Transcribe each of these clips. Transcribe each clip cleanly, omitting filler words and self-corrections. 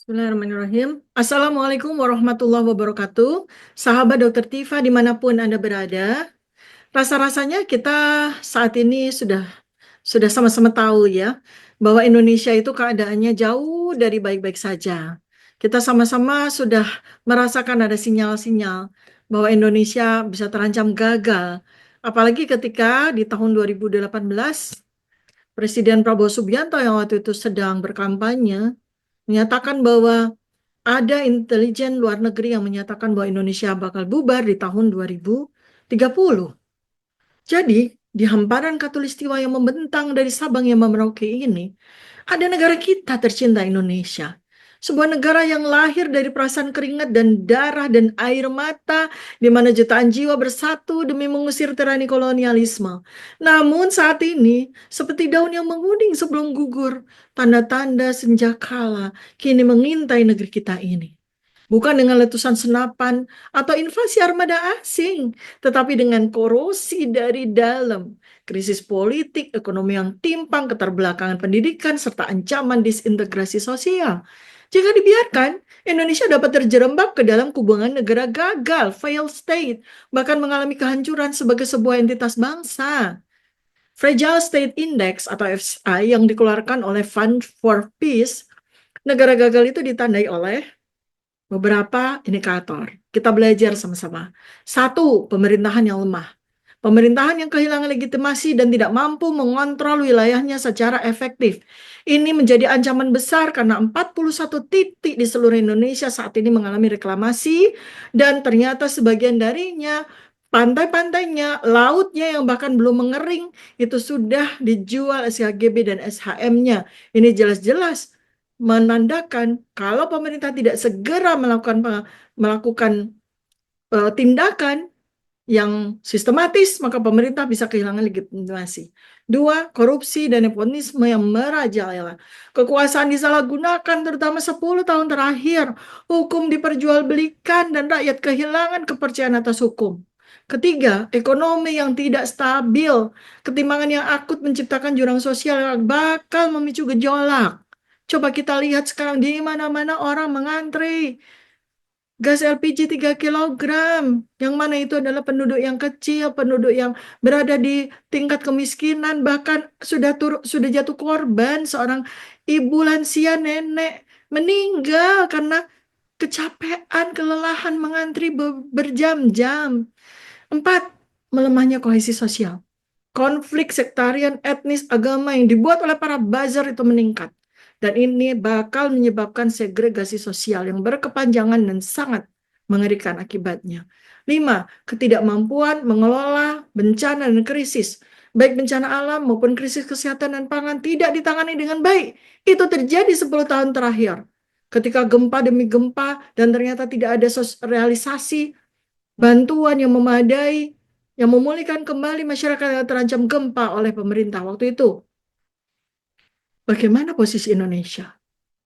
Bismillahirrahmanirrahim. Assalamualaikum warahmatullahi wabarakatuh. Sahabat Dokter Tifa dimanapun Anda berada, rasa-rasanya kita saat ini sudah sama-sama tahu ya bahwa Indonesia itu keadaannya jauh dari baik-baik saja. Kita sama-sama sudah merasakan ada sinyal-sinyal bahwa Indonesia bisa terancam gagal. Apalagi ketika di tahun 2018 Presiden Prabowo Subianto yang waktu itu sedang berkampanye menyatakan bahwa ada intelijen luar negeri yang menyatakan bahwa Indonesia bakal bubar di tahun 2030. Jadi, di hamparan Katulistiwa yang membentang dari Sabang yang Merauke ini, ada negara kita tercinta Indonesia. Sebuah negara yang lahir dari perasaan keringat dan darah dan air mata, di mana jutaan jiwa bersatu demi mengusir tirani kolonialisme. Namun saat ini, seperti daun yang menguning sebelum gugur, tanda-tanda senjakala kini mengintai negeri kita ini. Bukan dengan letusan senapan atau invasi armada asing, tetapi dengan korosi dari dalam, krisis politik, ekonomi yang timpang, keterbelakangan pendidikan, serta ancaman disintegrasi sosial. Jika dibiarkan, Indonesia dapat terjerembab ke dalam kubangan negara gagal, failed state, bahkan mengalami kehancuran sebagai sebuah entitas bangsa. Fragile State Index atau FSI yang dikeluarkan oleh Fund for Peace, negara gagal itu ditandai oleh beberapa indikator. Kita belajar sama-sama. Satu, pemerintahan yang lemah. Pemerintahan yang kehilangan legitimasi dan tidak mampu mengontrol wilayahnya secara efektif. Ini menjadi ancaman besar karena 41 titik di seluruh Indonesia saat ini mengalami reklamasi dan ternyata sebagian darinya pantai-pantainya, lautnya yang bahkan belum mengering itu sudah dijual SHGB dan SHM-nya. Ini jelas-jelas menandakan kalau pemerintah tidak segera melakukan tindakan yang sistematis, maka pemerintah bisa kehilangan legitimasi. Dua, korupsi dan nepotisme yang merajalela. Kekuasaan disalahgunakan terutama 10 tahun terakhir. Hukum diperjualbelikan dan rakyat kehilangan kepercayaan atas hukum. Ketiga, ekonomi yang tidak stabil. Ketimpangan yang akut menciptakan jurang sosial yang bakal memicu gejolak. Coba kita lihat sekarang di mana-mana orang mengantri gas LPG 3 kilogram, yang mana itu adalah penduduk yang kecil, penduduk yang berada di tingkat kemiskinan, bahkan sudah jatuh korban, seorang ibu lansia nenek meninggal karena kecapean, kelelahan mengantri berjam-jam. Empat, melemahnya kohesi sosial. Konflik sektarian, etnis, agama yang dibuat oleh para buzzer itu meningkat. Dan ini bakal menyebabkan segregasi sosial yang berkepanjangan dan sangat mengerikan akibatnya. 5. Ketidakmampuan mengelola bencana dan krisis. Baik bencana alam maupun krisis kesehatan dan pangan tidak ditangani dengan baik. Itu terjadi 10 tahun terakhir. Ketika gempa demi gempa dan ternyata tidak ada realisasi bantuan yang memadai yang memulihkan kembali masyarakat yang terancam gempa oleh pemerintah waktu itu. Bagaimana posisi Indonesia?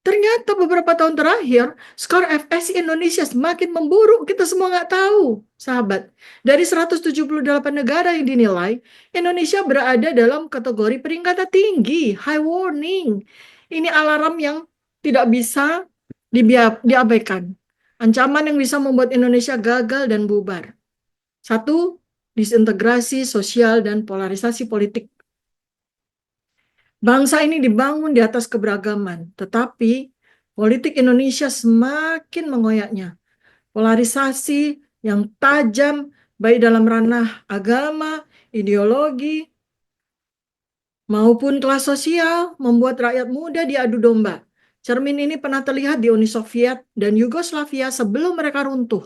Ternyata beberapa tahun terakhir, skor FSI Indonesia semakin memburuk. Kita semua nggak tahu, sahabat. Dari 178 negara yang dinilai, Indonesia berada dalam kategori peringkat tinggi, high warning. Ini alarm yang tidak bisa diabaikan. Ancaman yang bisa membuat Indonesia gagal dan bubar. Satu, disintegrasi sosial dan polarisasi politik. Bangsa ini dibangun di atas keberagaman, tetapi politik Indonesia semakin mengoyaknya. Polarisasi yang tajam, baik dalam ranah agama, ideologi, maupun kelas sosial, membuat rakyat muda diadu domba. Cermin ini pernah terlihat di Uni Soviet dan Yugoslavia sebelum mereka runtuh.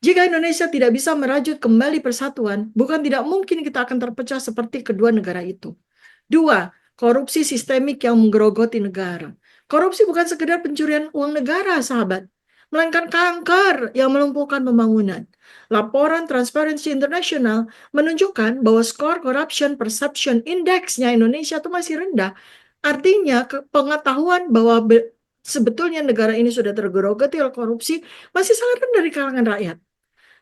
Jika Indonesia tidak bisa merajut kembali persatuan, bukan tidak mungkin kita akan terpecah seperti kedua negara itu. Dua, korupsi sistemik yang menggerogoti negara. Korupsi bukan sekedar pencurian uang negara, sahabat, melainkan kanker yang melumpuhkan pembangunan. Laporan Transparency International menunjukkan bahwa skor Corruption Perception Index-nya Indonesia itu masih rendah. Artinya pengetahuan bahwa sebetulnya negara ini sudah tergerogoti oleh korupsi masih sangat rendah di kalangan rakyat.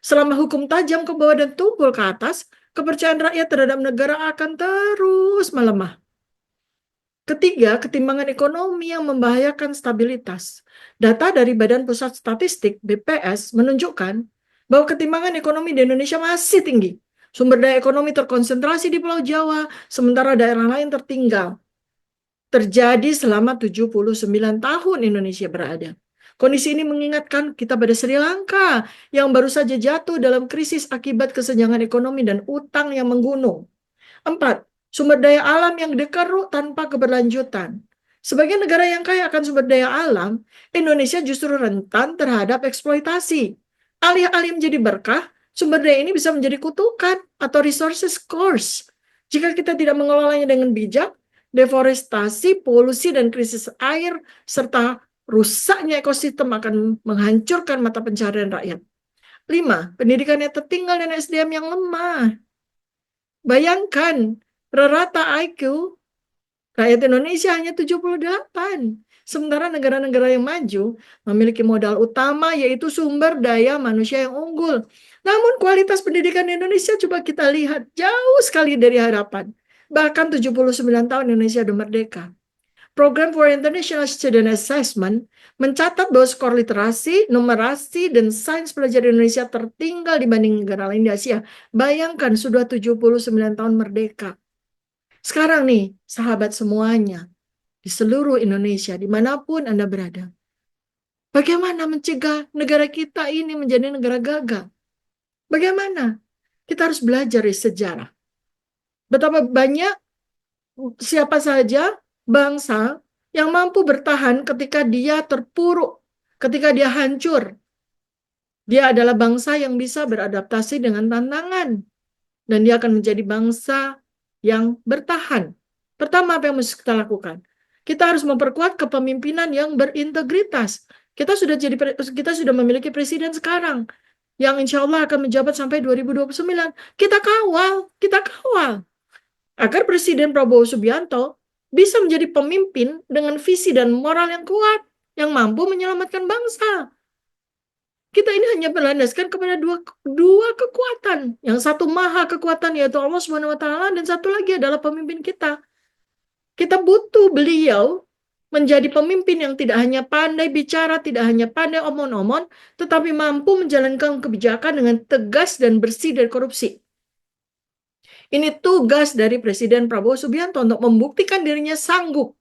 Selama hukum tajam ke bawah dan tumpul ke atas, kepercayaan rakyat terhadap negara akan terus melemah. Ketiga, ketimbangan ekonomi yang membahayakan stabilitas. Data dari Badan Pusat Statistik (BPS) menunjukkan bahwa ketimbangan ekonomi di Indonesia masih tinggi. Sumber daya ekonomi terkonsentrasi di Pulau Jawa, sementara daerah lain tertinggal. Terjadi selama 79 tahun Indonesia berada. Kondisi ini mengingatkan kita pada Sri Lanka yang baru saja jatuh dalam krisis akibat kesenjangan ekonomi dan utang yang menggunung. 4. Sumber daya alam yang dikeruk tanpa keberlanjutan. Sebagai negara yang kaya akan sumber daya alam, Indonesia justru rentan terhadap eksploitasi. Alih-alih menjadi berkah, sumber daya ini bisa menjadi kutukan atau resources curse. Jika kita tidak mengelolanya dengan bijak, deforestasi, polusi, dan krisis air, serta rusaknya ekosistem akan menghancurkan mata pencaharian rakyat. 5. Pendidikan yang tertinggal dan SDM yang lemah. Bayangkan, rata IQ rakyat Indonesia hanya 78. Sementara negara-negara yang maju memiliki modal utama yaitu sumber daya manusia yang unggul. Namun kualitas pendidikan Indonesia coba kita lihat jauh sekali dari harapan. Bahkan 79 tahun Indonesia sudah merdeka. Program for International Student Assessment mencatat bahwa skor literasi, numerasi, dan sains pelajar Indonesia tertinggal dibanding negara lain di Asia. Bayangkan sudah 79 tahun merdeka. Sekarang nih, sahabat semuanya, di seluruh Indonesia, dimanapun Anda berada, bagaimana mencegah negara kita ini menjadi negara gagal? Bagaimana? Kita harus belajar dari sejarah. Betapa banyak siapa saja bangsa yang mampu bertahan ketika dia terpuruk, ketika dia hancur. Dia adalah bangsa yang bisa beradaptasi dengan tantangan. Dan dia akan menjadi bangsa yang bertahan. Pertama, apa yang mesti kita lakukan? Kita harus memperkuat kepemimpinan yang berintegritas. Kita sudah memiliki presiden sekarang yang insya Allah akan menjabat sampai 2029. Kita kawal agar Presiden Prabowo Subianto bisa menjadi pemimpin dengan visi dan moral yang kuat, yang mampu menyelamatkan bangsa. Kita ini hanya berlandaskan kepada dua kekuatan. Yang satu maha kekuatan yaitu Allah Subhanahu wa taala, dan satu lagi adalah pemimpin kita. Kita butuh beliau menjadi pemimpin yang tidak hanya pandai bicara, tidak hanya pandai omong-omong, tetapi mampu menjalankan kebijakan dengan tegas dan bersih dari korupsi. Ini tugas dari Presiden Prabowo Subianto untuk membuktikan dirinya sanggup.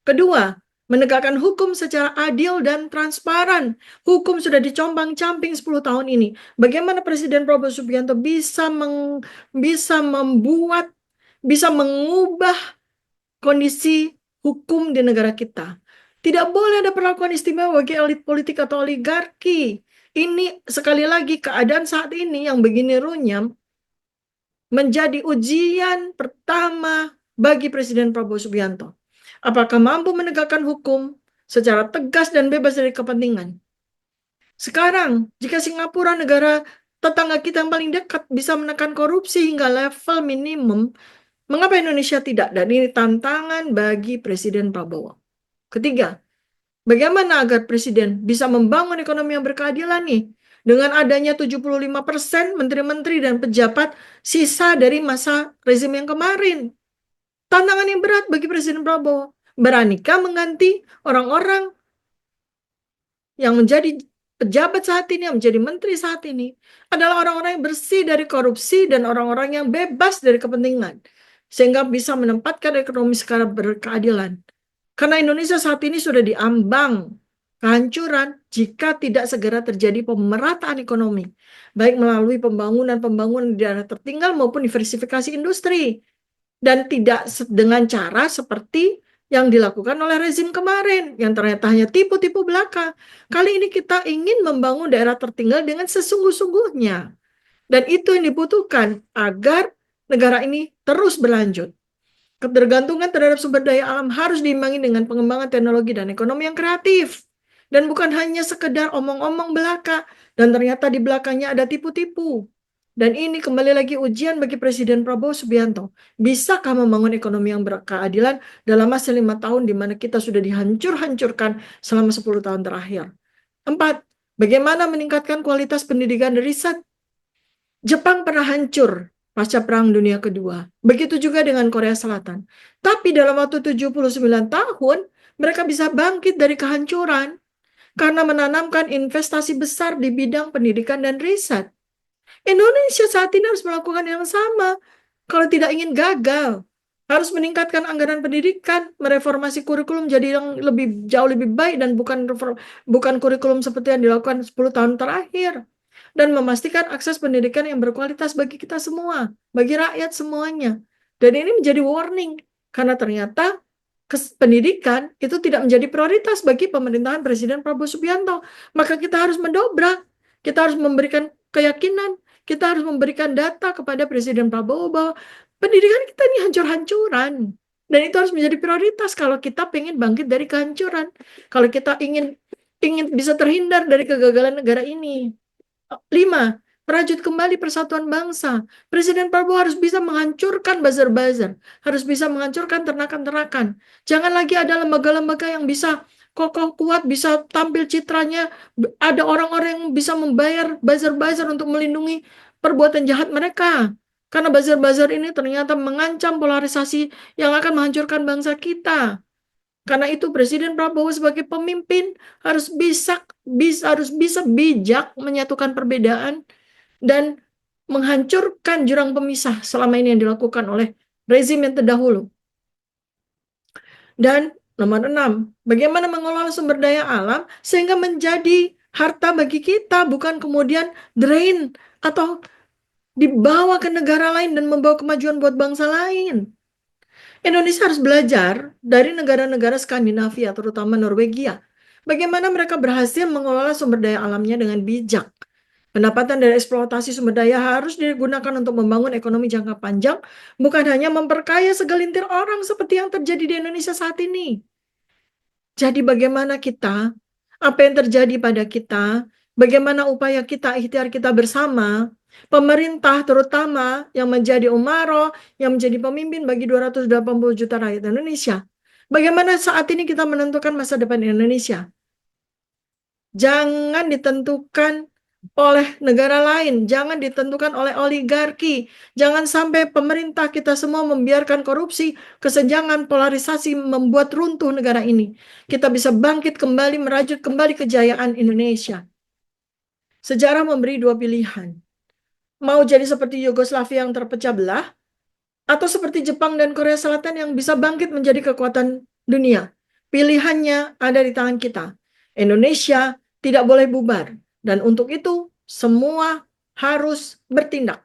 Kedua, menegakkan hukum secara adil dan transparan. Hukum sudah dicombang-camping 10 tahun ini. Bagaimana Presiden Prabowo Subianto bisa membuat, bisa mengubah kondisi hukum di negara kita. Tidak boleh ada perlakuan istimewa bagi elit politik atau oligarki. Ini sekali lagi keadaan saat ini yang begini runyam menjadi ujian pertama bagi Presiden Prabowo Subianto. Apakah mampu menegakkan hukum secara tegas dan bebas dari kepentingan? Sekarang, jika Singapura, negara tetangga kita yang paling dekat, bisa menekan korupsi hingga level minimum, mengapa Indonesia tidak? Dan ini tantangan bagi Presiden Prabowo. Ketiga, bagaimana agar Presiden bisa membangun ekonomi yang berkeadilan nih? Dengan adanya 75% menteri-menteri dan pejabat sisa dari masa rezim yang kemarin. Tantangan yang berat bagi Presiden Prabowo. Beranikah mengganti orang-orang yang menjadi pejabat saat ini, yang menjadi menteri saat ini, adalah orang-orang yang bersih dari korupsi dan orang-orang yang bebas dari kepentingan. Sehingga bisa menempatkan ekonomi secara berkeadilan. Karena Indonesia saat ini sudah diambang kehancuran jika tidak segera terjadi pemerataan ekonomi, baik melalui pembangunan di daerah tertinggal maupun diversifikasi industri, dan tidak dengan cara seperti yang dilakukan oleh rezim kemarin, yang ternyata hanya tipu-tipu belaka. Kali ini kita ingin membangun daerah tertinggal dengan sesungguh-sungguhnya, dan itu yang dibutuhkan agar negara ini terus berlanjut. Ketergantungan terhadap sumber daya alam harus diimbangi dengan pengembangan teknologi dan ekonomi yang kreatif. Dan bukan hanya sekedar omong-omong belaka, dan ternyata di belakangnya ada tipu-tipu. Dan ini kembali lagi ujian bagi Presiden Prabowo Subianto. Bisakah membangun ekonomi yang berkeadilan dalam masa 5 tahun di mana kita sudah dihancur-hancurkan selama 10 tahun terakhir? 4. Bagaimana meningkatkan kualitas pendidikan dan riset? Jepang pernah hancur pasca Perang Dunia Kedua. Begitu juga dengan Korea Selatan. Tapi dalam waktu 79 tahun, mereka bisa bangkit dari kehancuran karena menanamkan investasi besar di bidang pendidikan dan riset. Indonesia saat ini harus melakukan yang sama. Kalau tidak ingin gagal, harus meningkatkan anggaran pendidikan, mereformasi kurikulum jadi yang jauh lebih baik dan bukan kurikulum seperti yang dilakukan 10 tahun terakhir. Dan memastikan akses pendidikan yang berkualitas bagi kita semua, bagi rakyat semuanya. Dan ini menjadi warning, karena ternyata pendidikan itu tidak menjadi prioritas bagi pemerintahan Presiden Prabowo Subianto. Maka kita harus mendobrak, kita harus memberikan keyakinan, kita harus memberikan data kepada Presiden Prabowo bahwa pendidikan kita ini hancur-hancuran. Dan itu harus menjadi prioritas kalau kita ingin bangkit dari kehancuran. Kalau kita ingin ingin bisa terhindar dari kegagalan negara ini. 5. Merajut kembali persatuan bangsa. Presiden Prabowo harus bisa menghancurkan buzzer-buzzer. Harus bisa menghancurkan ternakan-ternakan. Jangan lagi ada lembaga-lembaga yang bisa kokoh kuat, bisa tampil citranya. Ada orang-orang yang bisa membayar buzzer-buzzer untuk melindungi perbuatan jahat mereka. Karena buzzer-buzzer ini ternyata mengancam polarisasi yang akan menghancurkan bangsa kita. Karena itu Presiden Prabowo sebagai pemimpin harus bisa bijak menyatukan perbedaan dan menghancurkan jurang pemisah selama ini yang dilakukan oleh rezim yang terdahulu. Dan nomor 6, bagaimana mengelola sumber daya alam sehingga menjadi harta bagi kita, bukan kemudian drain atau dibawa ke negara lain dan membawa kemajuan buat bangsa lain. Indonesia harus belajar dari negara-negara Skandinavia, terutama Norwegia. Bagaimana mereka berhasil mengelola sumber daya alamnya dengan bijak. Pendapatan dari eksploitasi sumber daya harus digunakan untuk membangun ekonomi jangka panjang, bukan hanya memperkaya segelintir orang seperti yang terjadi di Indonesia saat ini. Jadi bagaimana kita, apa yang terjadi pada kita, bagaimana upaya kita, ikhtiar kita bersama, pemerintah terutama yang menjadi umaro, yang menjadi pemimpin bagi 280 juta rakyat Indonesia. Bagaimana saat ini kita menentukan masa depan Indonesia? Jangan ditentukan oleh negara lain, jangan ditentukan oleh oligarki, jangan sampai pemerintah kita semua membiarkan korupsi, kesenjangan, polarisasi membuat runtuh negara ini. Kita bisa bangkit kembali, merajut kembali kejayaan Indonesia. Sejarah memberi dua pilihan. Mau jadi seperti Yugoslavia yang terpecah belah, atau seperti Jepang dan Korea Selatan yang bisa bangkit menjadi kekuatan dunia. Pilihannya ada di tangan kita. Indonesia tidak boleh bubar. Dan untuk itu, semua harus bertindak.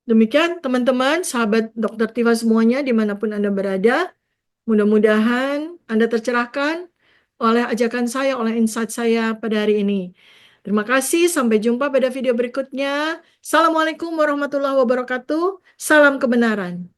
Demikian teman-teman, sahabat Dr. Tifa semuanya, dimanapun Anda berada. Mudah-mudahan Anda tercerahkan oleh ajakan saya, oleh insight saya pada hari ini. Terima kasih, sampai jumpa pada video berikutnya. Assalamualaikum warahmatullahi wabarakatuh. Salam kebenaran.